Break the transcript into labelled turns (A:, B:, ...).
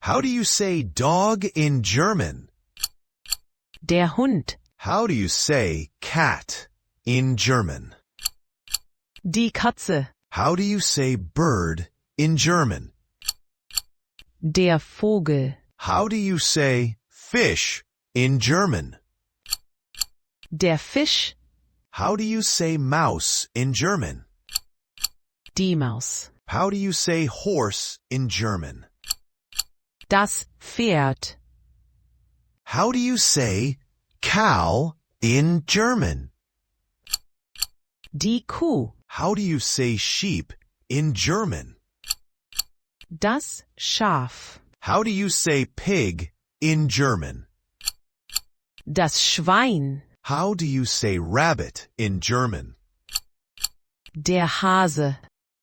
A: How do you say dog in German?
B: Der Hund.
A: How do you say cat in German?
B: Die Katze.
A: How do you say bird in German?
B: Der Vogel.
A: How do you say fish in German?
B: Der Fisch.
A: How do you say mouse in German?
B: Die Maus.
A: How do you say horse in German?
B: Das Pferd.
A: How do you say cow in German?
B: Die Kuh.
A: How do you say sheep in German?
B: Das Schaf.
A: How do you say pig in German?
B: Das Schwein.
A: How do you say rabbit in German?
B: Der Hase.